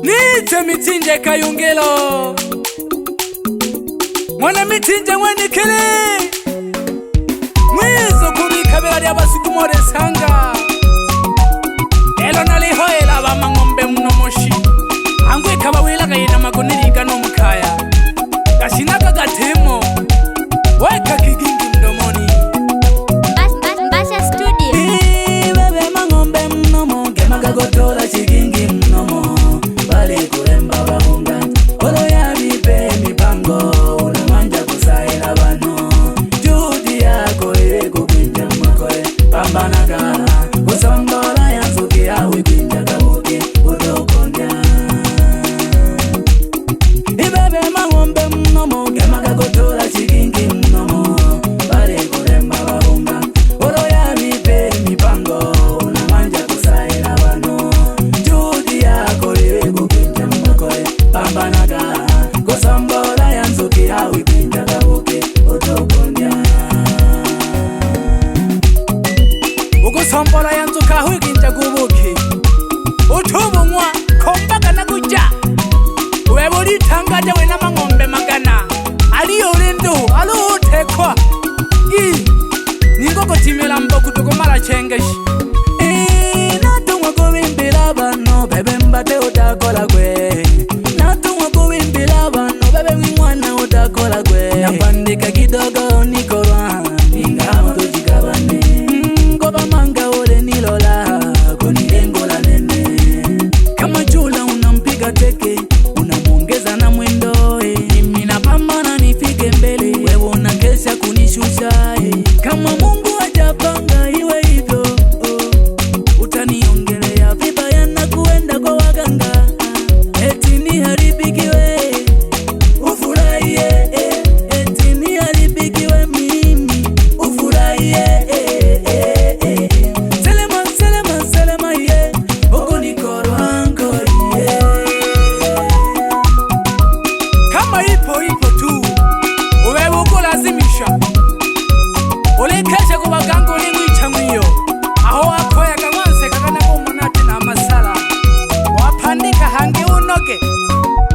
Nite Mithinje Kayungilo Mwana Mithinje mwenikele Mwizo kubikabela lyabasikumore sanga Elo nalihoela bamangombe munomoshi Angwe kabawila kayina magonirika no mukaya Kashinaka gatemo Weka kigingi mdomoni Basha Studio Bebe mangombe mnomo Kemaga gotola chigingi mnomo Bali kuremba bahunga Olo ya mipe mipango Unamanja kusaila bano Judi yako eko kwinja mwakoe Pambanaga Kusondola ya nzuki ya wipinja kabuki Udokonya Ibebe mangombe mnomo Kemaga gotola chigingi mnomo Bali kuremba bahunga Olo ya mipe mipango Unamanja kusaila bano Judi yako eko kwinja mwakoe Pambanaga Kusondola ya nzuki ya wipinja kabuki Udokonya Ukusombola yanzuka huiginja kubuki Utubungwa kombaga na kuja Webuli tangaja wena mangombe magana Aliyo lindu alu utekwa Ningo kutimila mboku tukumala chengeshi Natumwa kuwimbila bano bebe mbate utakola gwe Natumwa kuwimbila bano bebe mwana utakola gwe Napandika kidogo nikolwa Ninga mtu jikabane Ngoba manga ule nilola Kunilengola nene Kama chula unampiga teke Unamuongeza na mwendo Mimi napambana nifike mbele Wewe unakesha kunishusha Kama Mungu hajapanga iwe hivyo Utaniongelea vibaya na kuenda kwa waganga Eti niharibikiwe Ufurahie Eti niharibikiwe mimi Ufurahie Selema, selema, selema ye Huku nikoro anko ye Kama ipo tu Uwewe ukulazimisha Ulikesha kubagangu ulimwicha mwiyo Aho wakoya kawanse kakana kumonati na masala Wapandika hangi unoge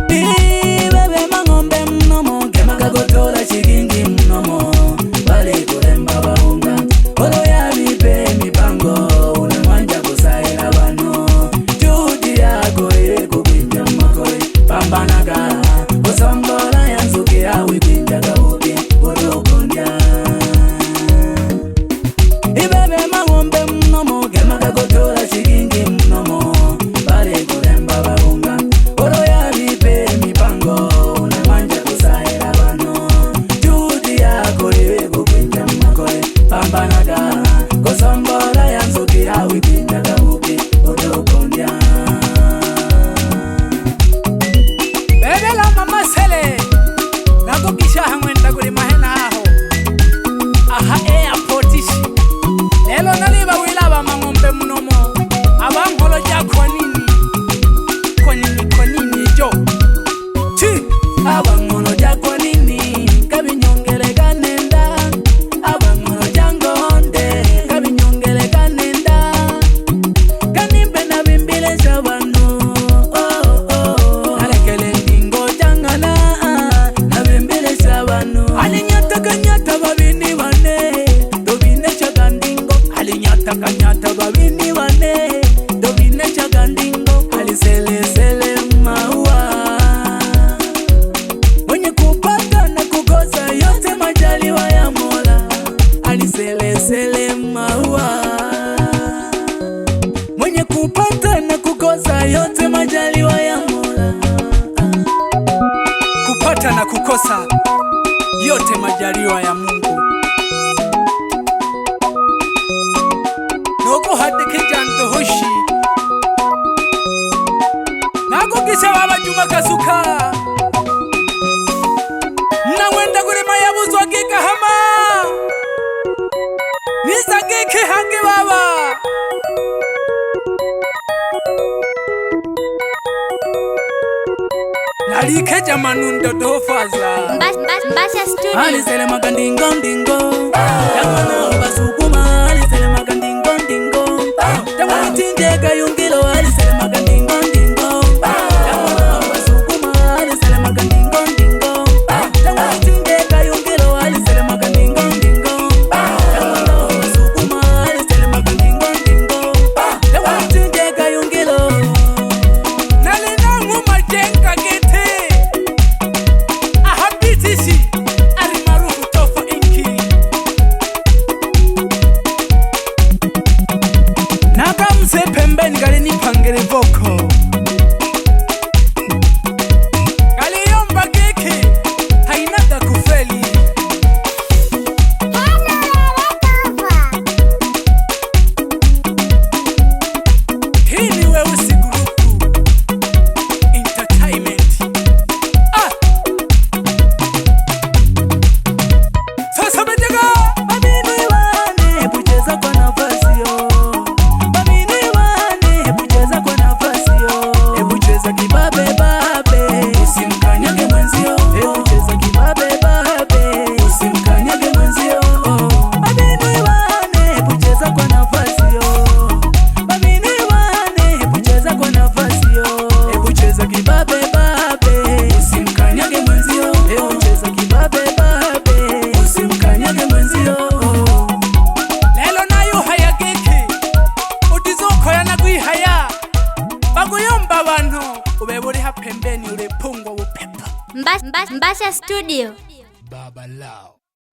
Bebe mangombe mnomo Kemaga gotola chigingi mnomo Bali kuremba bahunga Olo ya mipe mipango Unamwanja kusaila bano Judi yako eko kwinja mwakoe Pambanaga Kusongola ya nzuki ya wipinja kabuki Udokonya Ibebe mangombe mnomo Kemaga gotola chigingi mnomo Bali kuremba bahunga Olo ya mipe mipango Unamwanja kusaila bano Judi yako eko kwinja mwakoe Pambanaga Kusongola ya nzuki ya wipinja kabuki Udokonya Bebe la mama sele Nakukisha hangwenda kuli mahena aho Aha airport ishi Lelo naliba wilaba mangombe munomo Abangolo ja kwa nini jo Chi Abangono jakwa nini Kabinyongele kanenda Abangono jangonde Kabinyongele kanenda Kanimpe na bimbile shabano Nalekele ndingo jangana Na bimbile shabano Alinyata kanyata babini wane Dobine chagandingo Alinyata kanyata babini wane Dobine chagandingo Alisele sele maua Mwenye kupata na kukosa yote majaliwa ya Mola Alisele sele maua Mwenye kupata na kukosa yote majaliwa ya Mola Kupata na kukosa yote majaliwa ya Mungu Noko hadike janto hoshi Nako kisa waba juma kasuka Mnawenda kule mayabuzu wakika hama Nisa giki hangi baba Nalike jamanundo dofaza Basha Studio Alisele magandingo ndingo Jamano basukuma Alisele magandingo ndingo Jamano Mithinje Kayungilo Alisele magandingo ndingo Mbasha Studio. Baba Lao.